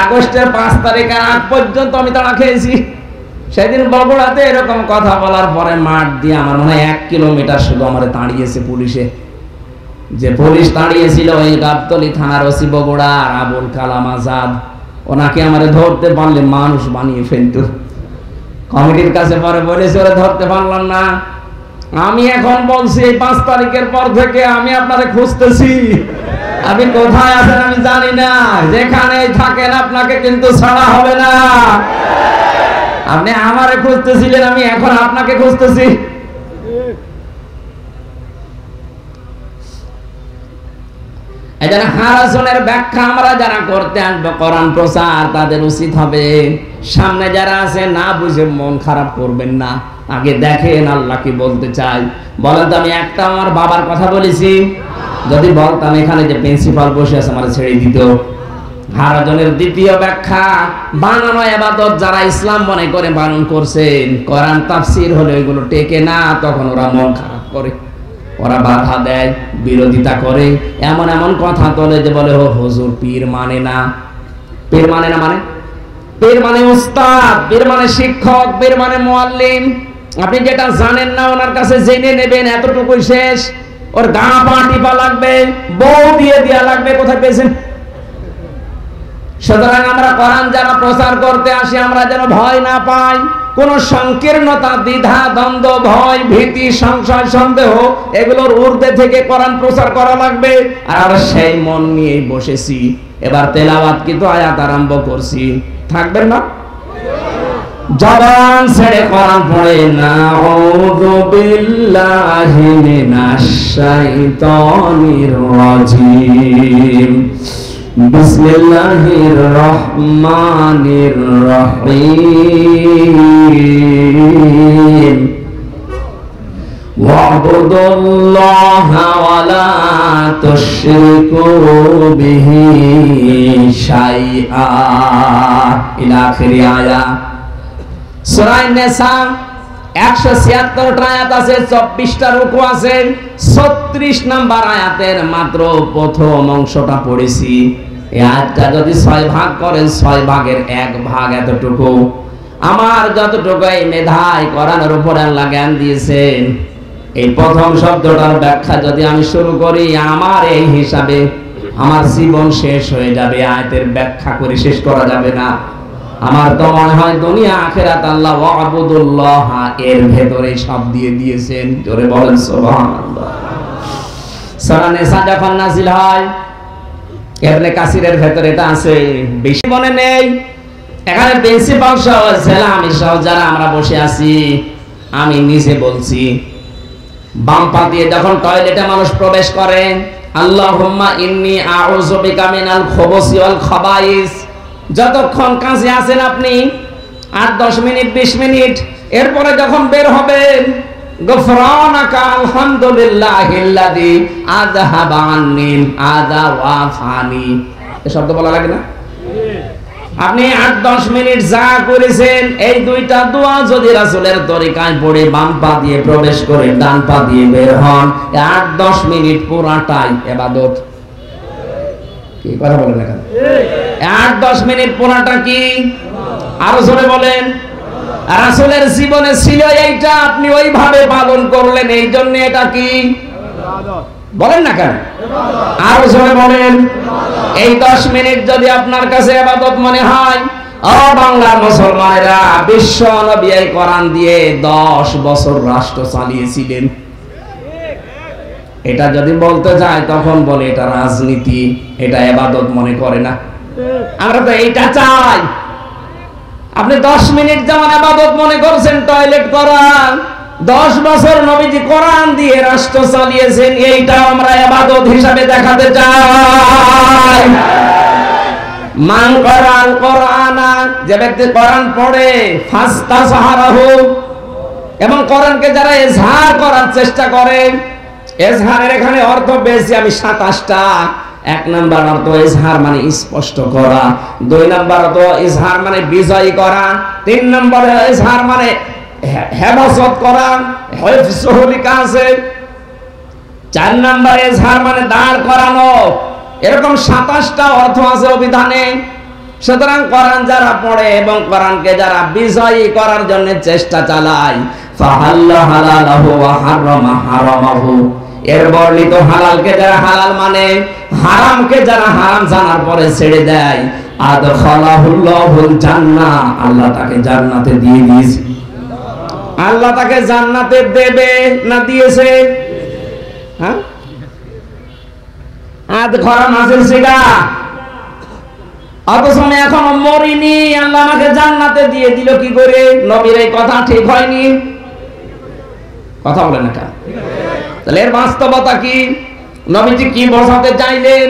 আগস্টের 5 তারিখের আগ পর্যন্ত আমি তাড়া খেয়েছি। সেদিন বগুড়াতে এরকম কথা বলার পরে মাঠ দিয়ে আমার মনে হয় 1 কিলোমিটার শুধু আমার তাড়িয়েছে পুলিশে। যে পুলিশ তাড়িয়েছিল ওই গাবতলী থানার ওসি বগুড়ার আবুল কালাম আজাদ, ওনাকে আমারে ধরতে পারলে মানুষ বানিয়ে ফেলতো। কমিটির কাছে পরে বলেছে ওরা ধরতে পারলাম না। আমি এখন বলছি এই 5 তারিখের পর থেকে আমি আপনারে খুঁজতেছি, আপনি কোথায় আছেন আমি জানি না, যেখানে থাকেন আপনাকে কিন্তু ছাড়া হবে না। আপনি আমারে খুঁজতেছিলেন, আমি এখন আপনাকে খুঁজতেছি। এজন্য হারাসনের ব্যাখ্যা আমরা যারা করতে আসবো কোরআন প্রচার, তাদের উচিত হবে সামনে যারা আছে না বুঝে মন খারাপ করবেন না, আগে দেখেন আল্লাহ কি বলতে চাই। বলেন তো আমি একটা আমার বাবার কথা বলেছি? যদি বলতাম এখানে যে প্রিন্সিপাল বসে আছে আমার ছেড়ে দিত। হারাজনের দ্বিতীয় ব্যাখ্যা, বানানো ইবাদত যারা ইসলাম মনে করে পালন করছেন, কোরআন তাফসীর হলে ওইগুলো টেকে না, তখন ওরা মন খারাপ করে, ওরা বাধা দেয়, বিরোধিতা করে, এমন এমন কথা তোলে যে বলে ও হুজুর পীর মানে না। পীর মানে না মানে? পীর মানে উস্তাদ, পীর মানে শিক্ষক, পীর মানে মুআল্লিম। আপনি যেটা জানেন না ওনার কাছে জেনে নেবেন, এতটুকুই শেষ। ওর গা পা টিপা লাগবে, বউ দিয়ে দেয়া লাগবে, কোথায় পেয়েছেন? সুতরাং আমরা কোরআন যারা প্রচার করতে আসি আমরা যেন ভয় না পাই, কোন সংকীর্ণতা, দ্বিধা, দ্বন্দ্ব, ভয়, ভীতি, সংশয়, সন্দেহ এগুলোর ঊর্ধ্বে থেকে কোরআন প্রচার করা লাগবে। আর আমরা সেই মন নিয়ে বসেছি। এবার তেলাওয়াত কিন্তু আয়াত আরম্ভ করছি, থাকবেন না? জবান ছেড়ে কোরআন পড়ে নাউযু বিল্লাহি মিনাশ শাইতানির রাজিম, বিসমিল্লাহির রহমানির রহিম, ওয়া'বুদুল্লাহা ওয়া লা তুশরিকু বিহি শাইআ ইলা আখির আয়াত। সূরা নিসা 176টা আয়াত আছে, 24টা রুকু আছে, 36 নাম্বার আয়াতের মাত্র প্রথম অংশটা পড়েছি। এই আয়াতটা যদি 6 ভাগ করেন, 6 ভাগের 1 ভাগ এতটুকু। আমার যতটুকু এই মেধায় কোরআনের উপর আল্লাহ জ্ঞান দিয়েছেন, এই প্রথম শব্দটার ব্যাখ্যা যদি আমি শুরু করি, আমার এই হিসাবে আমার জীবন শেষ হয়ে যাবে, আয়াতের ব্যাখ্যা করে শেষ করা যাবে না। আমার তো মনে হয় দুনিয়া আখিরাত আল্লাহ ওয়া'বুদুল্লাহ এর ভেতরে সব দিয়ে দিয়েছেন। জোরে বলেন সুবহানাল্লাহ। সূরা নিসা যখন নাযিল হয়, ইবনে কাসিরের ভেতরে এটা আছে, বেশি মনে নেই। এখানে প্রিন্সিপাল সহ আমি সহ যারা আমরা বসে আছি, আমি নিজে বলছি, বাম পা দিয়ে যখন টয়লেটে মানুষ প্রবেশ করে, আল্লাহুম্মা ইন্নী আউযু বিকা মিনাল খুবুসি ওয়াল খাবাইস, যতক্ষণ কাছে আছেন আপনি 8-10 মিনিট 20 মিনিট, এরপরে যখন বের হবেন, গফরানাকা আলহামদুলিল্লাহিল্লাযী আযহাবা আন্নিল আযা ওয়া ফানি, এই শব্দ বলা লাগে না? আপনি 8-10 মিনিট যা করেছেন, এই দুইটা দোয়া যদি রাসূলের তরিকায় পড়ে বাম পা দিয়ে প্রবেশ করে ডান পা দিয়ে বের হন, 8-10 মিনিট পুরাটাই ইবাদত। কি কথা বলেন না কেন? 8-10 মিনিট পুরাটা কি? আরো জোরে বলেন। রাসূলের জীবনে ছিল এইটা, আপনি ওইভাবে পালন করলেন, এই জন্য এটা কি বলেন না কেন? আরো জোরে বলেন। এই 10 মিনিট যদি আপনার কাছে ইবাদত মনে হয়, ও বাংলার মুসলমানেরা, বিশ্ব নবী এই কোরআন দিয়ে 10 বছর রাষ্ট্র চালিয়েছিলেন। এটা যদি বলতে যায় তখন বলে এটা রাজনীতি, এটা ইবাদত মনে করে না। আমরা তো এইটা চাই। আপনি 10 মিনিট যেমন ইবাদত মনে করছেন টয়লেট করার, 10 বছর নবীজি কোরআন দিয়ে রাষ্ট্র চালিয়েছেন, এইটাও আমরা ইবাদত হিসাবে দেখাতে চাই। মান কোরআন কোরআনা, যে ব্যক্তি কোরআন পড়ে ফাস্তাসাহারাহু, এবং কোরআনকে যারা ইজহার করার চেষ্টা করে, ইজহারের এখানে অর্থ বেশি, আমি 27টা। 1 নাম্বার অর্থ ইজহার মানে স্পষ্ট করা, 2 নাম্বার অর্থ ইজহার মানে বিজয়ী করা, 3 নাম্বার ইজহার মানে হেফাজত করা, হিফজুহু লিখা আছে, 4 নাম্বার ইজহার মানে দাঁড় করানো। এরকম 27টা অর্থ আছে অভিধানে। সুতরাং কোরআন যারা পড়ে এবং কোরআনকে যারা বিজয়ী করার জন্য চেষ্টা চালায়, ফাহাল্লা হালালাহু ওয়া হারামা হারামাহু, এর বর্ণিত হালালকে যারা হালাল মানে, হারামকে যারা হারাম জানার পরে ছেড়ে দেয়, আদখালাহুল্লাহুল জান্নাহ, আল্লাহ তাকে জান্নাতে দিয়ে দিয়েছে। আল্লাহ তাকে জান্নাতে দেবে না দিয়েছে? হ্যাঁ, আদ খরা মাছের সিগা, অথচ আমি এখনো মরিনি, আল্লাহ আমাকে জান্নাতে দিয়ে দিল কি করে? নবীর এই কথা ঠিক হয়নি? কথা বলেন না কেন? তাহলে এর বাস্তবতা কি? নবীজি কি বোঝাতে চাইলেন?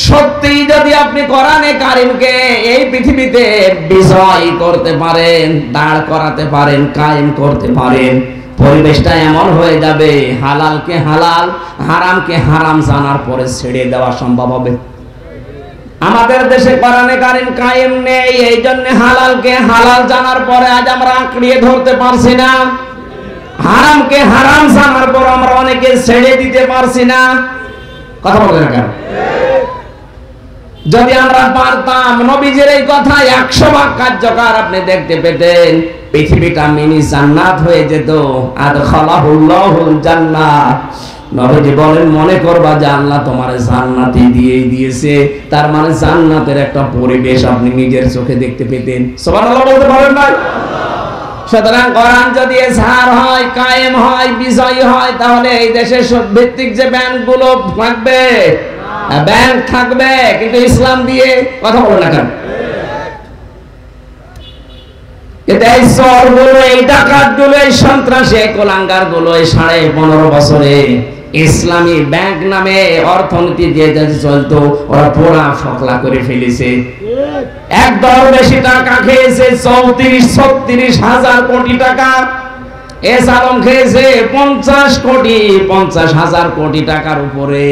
সত্যি যদি আপনি কোরআনে কারিমকে এই পৃথিবীতে বিজয় করতে পারেন, দাঁড় করাতে পারেন, কায়েম করতে পারেন, পরিবেশটা এমন হয়ে যাবে হালালকে হালাল, হারামকে হারাম জানার পরে ছেড়ে দেওয়া সম্ভব হবে। আমাদের দেশে কোরআনে কারিম কায়েম নেই, এই জন্য হালালকে হালাল জানার পরে আজ আমরা আঁকড়িয়ে ধরতে পারছি না, হারামকে হারাম জানার পর আমরা অনেকে ছেড়ে দিতে পারছি না। কথা বলেন না কেন? যদি আমরা পারতাম নবীজির এই কথা 100 ভাগ কার্যকর আপনি দেখতে পেতেন, পৃথিবীটা মিনি জান্নাত হয়ে যেত। আদখালাহুল্লাহুল জান্নাহ, নবীজি বলেন মনে করবা যে আল্লাহ তোমার জান্নাতে দিয়েই দিয়েছে, তার মানে জান্নাতের একটা পরিবেশ আপনি নিজের চোখে দেখতে পেতেন। সুবহানাল্লাহ বলতে পারেন না? সুতরাং কোরআন যদি ইজহার হয়, কায়েম হয়, বিজয়ী হয়, তাহলে এই দেশে ভিত্তিক যে ব্যাংকগুলো থাকবে, ব্যাংক থাকবে কিন্তু ইসলাম দিয়ে। কথা বলো না কেন? এই চোরগুলো, এই ডাকাতগুলো, এই সন্ত্রাসী, এই কোলাঙ্গারগুলো এই 15.5 বছরে ইসলামী ব্যাংক নামে অর্থনীতি দিয়ে চলতো, ওরা পুরা ফকলা করে ফেলেছে। একদম বেশি টাকা খেয়েছে, 34-36 হাজার কোটি টাকা। এস আলম খেয়েছে 50 হাজার কোটি টাকার উপরে।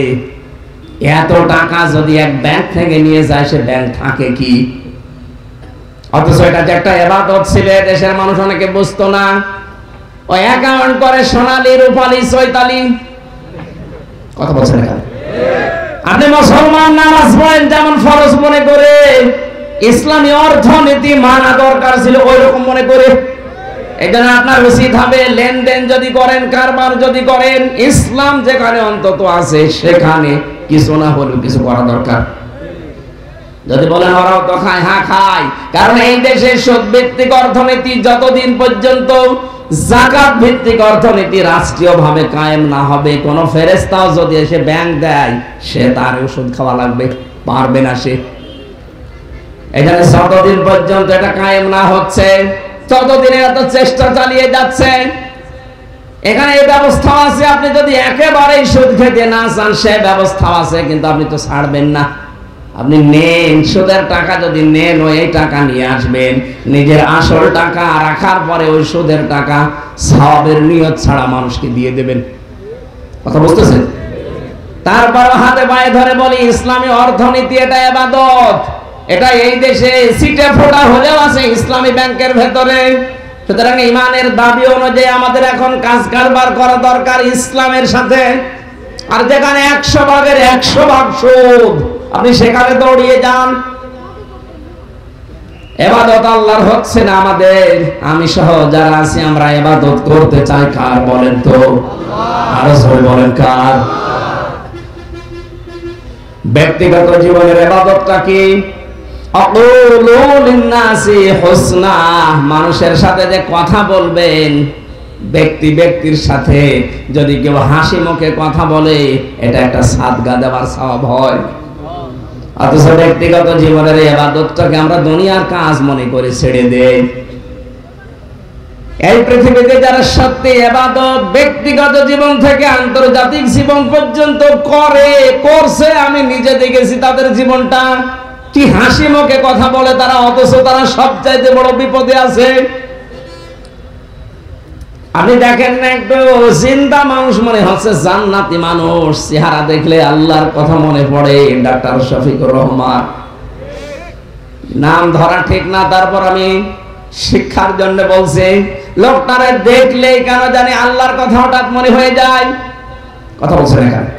এত টাকা যদি এক ব্যাংক থেকে নিয়ে যায়, সে ব্যাংক থাকে কি? অথচ এটা যে একটা ইবাদত ছিল, দেশের মানুষ অনেকে বুঝতো না। ওই অ্যাকাউন্ট করে সোনালী, রূপালী, চৈতালি। কথা বলছেন না? আপনি মুসলমান নামাজ পড়েন যেমন ফরজ মনে করে, ইসলামী অর্থনীতি মানা দরকার ছিল ওই রকম মনে করে। এই জন্য আপনার উচিত হবে লেনদেন যদি করেন, কারবার যদি করেন, ইসলাম যেখানে অন্তত আছে সেখানে কিছু না হলেও কিছু করা দরকার। যদি বলেন ওরাও তো খায়, হ্যাঁ খায়, কারণ এই দেশের সুদ ভিত্তিক অর্থনীতি যতদিন পর্যন্ত যাকাত ভিত্তিক অর্থনীতি রাষ্ট্রীয় ভাবে কায়েম না হবে, কোন ফেরেশতাও যদি এসে ব্যাংক দেয়, সে তার ওষুধ খাওয়া লাগবে, পারবে না সে। এখানে যতদিন পর্যন্ত এটা কায়েম না হচ্ছে, ততদিন এত চেষ্টা চালিয়ে যাচ্ছে। এখানে এই ব্যবস্থা আছে, আপনি যদি একেবারেই সুদ খেতে না চান সে ব্যবস্থা আছে, কিন্তু আপনি তো ছাড়বেন না। আপনি নেন, সুদের টাকা যদি নেন, ওই টাকা নিয়ে আসবেন, নিজের আসল টাকা রাখার পরে ওই সুদের টাকা সওয়াবের নিয়ত ছাড়া মানুষকে দিয়ে দেবেন। কথা বুঝতেছেন? তারপর হাতে পায়ে ধরে বলি ইসলামী অর্থনীতি এটা ইবাদত। এটা এই দেশে সিটে ফোটা হলেও আছে ইসলামী ব্যাংকের ভেতরে। সুতরাং ইমানের দাবি অনুযায়ী আমাদের এখন কাজ কারবার করা দরকার ইসলামের সাথে। আর যেখানে 100 ভাগের 100 ভাগ সুদ, আপনি সেখানে দৌড়িয়ে যান। ইবাদত আল্লাহর হচ্ছে না আমাদের। আমি সহ যারা আছি আমরা ইবাদত করতে চাই কার বলেন তো? আরো জোরে বলেন কার? ব্যক্তিগত জীবনের ইবাদতটা কি? আকুলু লিন্নাসি হুসনা, মানুষের সাথে যে কথা বলবেন, ব্যক্তির সাথে যদি কেউ হাসি মুখে কথা বলে, এটা একটা সাদকা দেওয়ার সওয়াব হয়। অথচ ব্যক্তিগত জীবনের এই ইবাদতটাকে আমরা দুনিয়ার কাজ মনে করে ছেড়ে দেই। এই পৃথিবীতে যারা সত্যি ইবাদত ব্যক্তিগত জীবন থেকে আন্তর্জাতিক জীবন পর্যন্ত করছে, আমি নিজে দেখেছি তাদের জীবনটা কি হাসি মুখে কথা বলে তারা, অথচ তারা সবচাইতে বড় বিপদে আছে। আপনি দেখেন না, একটু জিন্দা মানুষ মনে হচ্ছে, জান্নাতি মানুষ, চেহারা দেখলে আল্লাহর কথা মনে পড়ে। ডাক্তার শফিকুর রহমান, নাম ধরা ঠিক না, তারপর আমি শিক্ষার জন্য বলছি, লোকটারে দেখলেই কেন জানি আল্লাহর কথা হঠাৎ মনে হয়ে যায়। কথা বলছেন এখানে?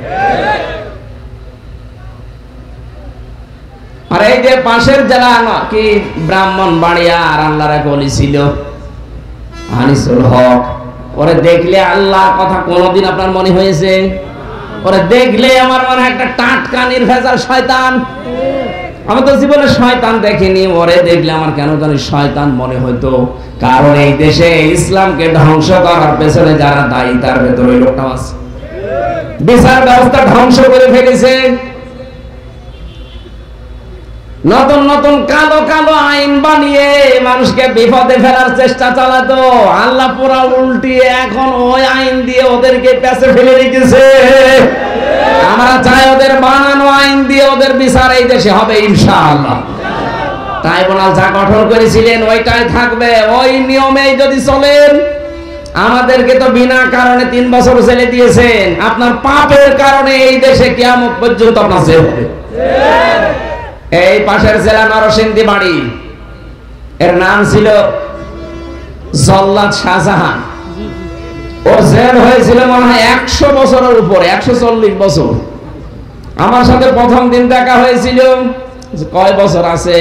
আর এই যে পাশের জেলা কি ব্রাহ্মণবাড়িয়া, আর আল্লাহর এক ওলি ছিল আনিসুল হক, ওরে দেখলে আল্লাহর কথা কোনদিন আপনার মনে হয়েছে? ওরে দেখলে আমার মনে হয় একটা টাটকা নির্ভেজাল শয়তান। আমি তো জীবনে শয়তান দেখিনি, ওরে দেখলে আমার কেন জানি শয়তান মনে হইতো। কারণ এই দেশে ইসলামকে ধ্বংস করার পেছনে যারা দায়ী, তার ভেতরে ওই লোকটা আছে। বিচার ব্যবস্থা ধ্বংস করে ফেলেছে, নতুন নতুন কালো কালো আইন বানিয়ে মানুষকে বিপদে ফেলার চেষ্টা চালাতো। আল্লাহ পুরা উল্টিয়ে এখন ওই আইন দিয়ে ওদেরকে পেছে ফেলে রেখেছে। আমরা চাই ওদের বানানো আইন দিয়ে ওদের বিচার এই দেশে হবে ইনশাআল্লাহ। ট্রাইব্যুনাল যা গঠন করেছিলেন ওইটাই থাকবে, ওই নিয়মেই যদি চলেন। আমাদেরকে তো বিনা কারণে 3 বছর জেলে দিয়েছেন, আপনার পাপের কারণে এই দেশে কিয়ামত পর্যন্ত আপনার জেল হবে। এই পাশের জেলা নরসিংদী বাড়ি, এর নাম ছিল জল্লাদ শাহজাহান। ওর জেল হয়েছিল মনে হয় 100 বছরের উপরে, 140 বছর। আমার সাথে প্রথম দিন দেখা হয়েছিল, কয় বছর আছে?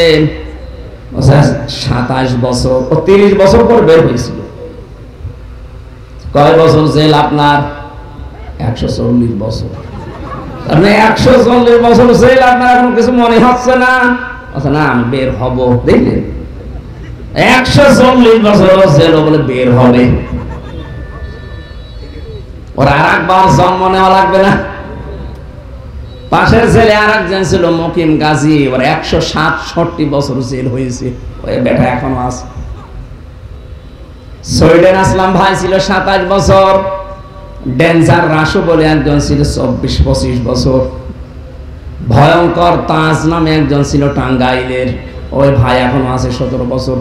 27 বছর। ও 30 বছর পর বের হয়েছিল। কয় বছর জেল আপনার? 140 বছর। আপনি 140 বছর জেল, আপনার এখন কিছু মনে হচ্ছে না? আচ্ছা না, আমি বের হব। দেখলেন, 140 বছর জেল বলে বের হবে। ওর আর একবার জন্ম নেওয়া লাগবে না? পাশের ছেলে আর একজন ছিল মকিম গাজী, ওর 167 বছর জেল হয়েছে। ওই বেটা এখনো আছে। সৈয়দ আসলাম ভাই ছিল 27 বছর। ডেঞ্জার রাসু বলে একজন ছিল 24-25 বছর। ভয়ঙ্কর তাজ নামে একজন ছিল টাঙ্গাইলের, ওই ভাই এখনো আছে 17 বছর।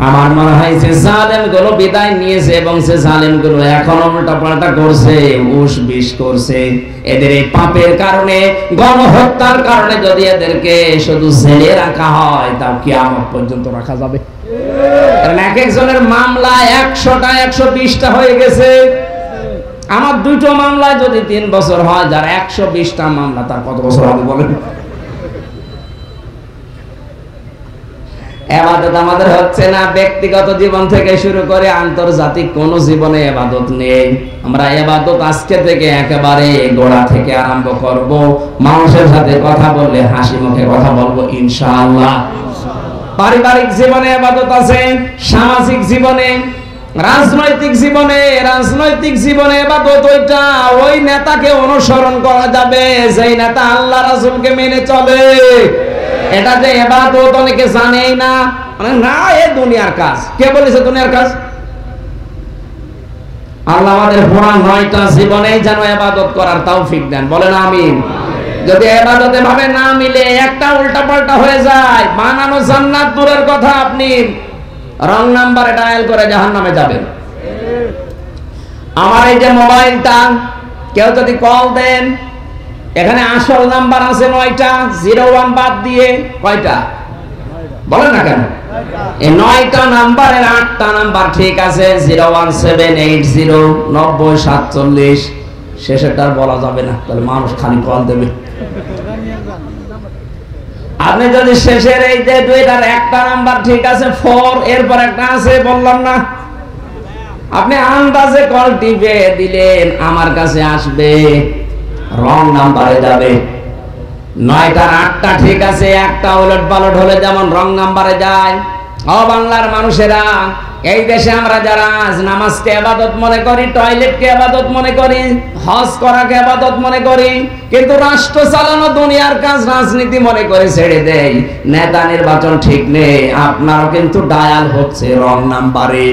আমার মনে হয় যে জালেম গুলো বিদায় নিয়েছে, এবং সে জালেম গুলো এখনো উল্টা পাল্টা করছে, উস বিষ করছে। এদের এই পাপের কারণে, গণহত্যার কারণে যদি এদেরকে শুধু জেলে রাখা হয়, তাও কিয়ামত পর্যন্ত রাখা যাবে। কারণ এক একজনের মামলা 100টা 120টা হয়ে গেছে। আমার 2টো মামলায় যদি 3 বছর হয়, যার 120টা মামলা, তার কত বছর হবে বলেন? ইবাদত আমাদের হচ্ছে না। ব্যক্তিগত জীবন থেকে শুরু করে আন্তর্জাতিক কোন জীবনে ইবাদত নেই। আমরা ইবাদত আজকে থেকে একেবারে গোড়া থেকে আরম্ভ করব। মানুষের সাথে কথা বললে হাসি মুখে কথা বলবো ইনশাআল্লাহ। পারিবারিক জীবনে ইবাদত আছে, সামাজিক জীবনে, রাজনৈতিক জীবনে ইবাদত ওইটা, ওই নেতাকে অনুসরণ করা যাবে যেই নেতা আল্লাহ রাসূলকে মেনে চলে। এটা যে ইবাদত অনেকে জানেই না, মানে না, এ দুনিয়ার কাজ। কে বলেছে দুনিয়ার কাজ? আল্লাহ আমাদের পুরা 9টা জীবনেই যেন ইবাদত করার তৌফিক দেন, বলেন আমিন। যদি ইবাদতে ভাবে না মিলে, একটা উল্টা পাল্টা হয়ে যায়, বানানো জান্নাত দূরের কথা, আপনি রং নাম্বারে ডায়াল করে জাহান্নামে যাবেন। আমার এই যে মোবাইলটা, কেউ যদি কল দেন, এখানে আসল নাম্বার আছে 9টা, 01 বাদ দিয়ে কয়টা বলেন না কেন? এই 9টা নাম্বারের 8টা নাম্বার ঠিক আছে, 017809047, শেষেরটা বলা যাবে না, তাহলে মানুষ খালি কল দেবে। আপনি যদি শেষের এই যে 2টার একটা নাম্বার ঠিক আছে 4, এরপর একটা আছে বললাম না, আপনি আন্দাজে কল টিপে দিলেন, আমার কাছে আসবে, রং নাম্বারে যাবে। 9টার 8টা ঠিক আছে, একটা উলট পালট হলে যেমন রং নাম্বারে যায়। ও বাংলার মানুষেরা, এই দেশে আমরা যারা আজ নামাজকে ইবাদত মনে করি, টয়লেটকে ইবাদত মনে করি, হজ করাকে ইবাদত মনে করি, কিন্তু রাষ্ট্র চালানো দুনিয়ার কাজ রাজনীতি মনে করে ছেড়ে দেই। নেতা নির্বাচন ঠিক নেই, আপনারও কিন্তু ডায়াল হচ্ছে রং নাম্বারে।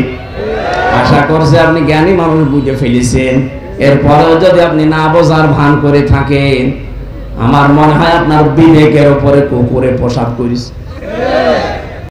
আশা করছি আপনি জ্ঞানী মানুষ বুঝে ফেলেছেন। এরপরেও যদি আপনি না বোঝার ভান করে থাকেন, আমার মনে হয় আপনার বিবেকের উপরে কুকুরে পোশাক করিস।